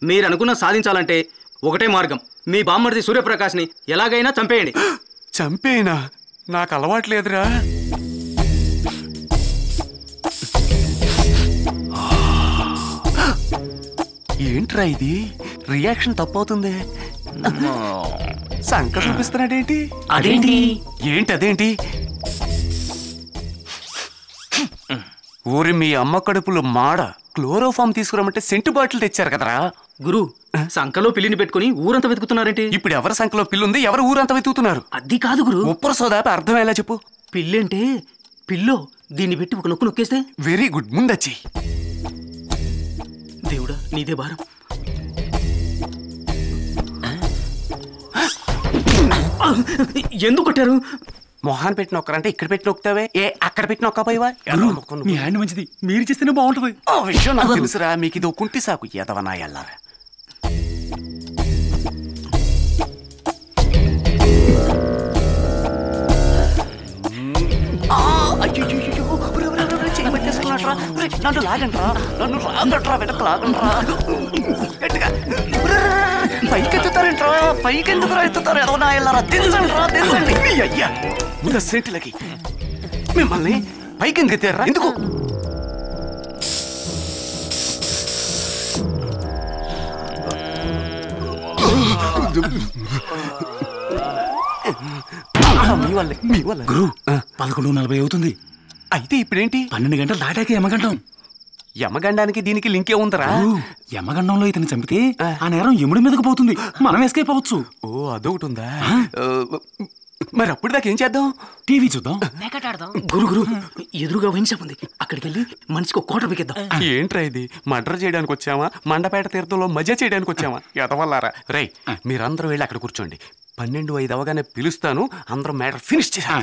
మీరు అనుకున్న సాధించాలంటే ఒకటే మార్గం, మీ బామ్మర్ది సూర్యప్రకాష్ని ఎలాగైనా చంపేయండి. చంపేనా? నాకు అలవాట్లేదురా. ఏంట్రా ఇది? రియాక్షన్ తప్పవుతుంది. సంక చూపిస్తున్నాడేంటి? అదేంటి? అదేంటి? ఊరి మీ అమ్మ కడుపులు మాడ క్లోరోఫామ్ తీసుకురమ్మంటే సెంటు బాటిల్ తెచ్చారు కదరా. గురు, సంకలో పిల్లిని పెట్టుకుని ఊరంతా వెతుకుతున్నారేంటి? ఇప్పుడు ఎవరి సంకలో పిల్లుంది, ఎవరు ఊరంతా వెతుకుతున్నారు? అది కాదు గురు, ఉప్పర సోదాపి అర్థమయ్యేలా చెప్పు. పిల్లంటే పిల్లో, దీన్ని పెట్టి ఒక నొక్కు నొక్కేస్తే. Very good, ముందచ్చి. దేవుడా నీదే భారం. ఎందుకు కొట్టారు? మొహాన్ పెట్టి నొక్కరంటే ఇక్కడ పెట్టి నొక్కుతావే, ఏ అక్కడ పెట్టి నొక్కపోయివా? మీ హ్యాండ్ మంచిది, మీరు చేస్తేనే బాగుంటది. ఆ విషయం నాకు తెలుసురా, మీకు ఇది కుంటి సాకు ఎదవనా ఎల్లారా. నన్ను లాగండ్రా, నన్ను లాగండ్రా, వెనక లాగండ్రా. పైకెత్తుతారేంట్రా? పైకెందుకురా ఎత్తుతారు? ఎదవనా ఎల్లారా, దించండ్రా, దించండి. అయ్యా ముందు సెంట్లకి మిమ్మల్ని పైకెందుకు ఎత్తారా? ఎందుకు? మీ వల్ల గురు 11:40 అవుతుంది. అయితే ఇప్పుడేంటి? 12 గంటలు దాటాక యమగండం. యమగండానికి దీనికి లింకే ఉందరా? యమగండంలో ఇతను చంపితే ఆ నేరం యముడి మీదకు పోతుంది, మనం ఎస్కేప్ అవ్వచ్చు. ఓ అదొకటి ఉందా? మరి అప్పుడు దాకా ఏం చేద్దాం? టీవీ చూద్దాం. గురు గురు, ఎదురుగా వైన్ షాప్ ఉంది, అక్కడికి వెళ్ళి మనిషికి 1 క్వార్టర్ బిగిద్దాం. ఏంట్రా ఇది? మర్డర్ చేయడానికి వచ్చామా, మండపేట తీర్థంలో మజా చేయడానికి వచ్చామా? ఎదవల్లారా. రై, మీరందరూ వెళ్ళి అక్కడ కూర్చోండి. 12:05 అవగానే పిలుస్తాను, అందరూ మ్యాటర్ ఫినిష్ చేసా.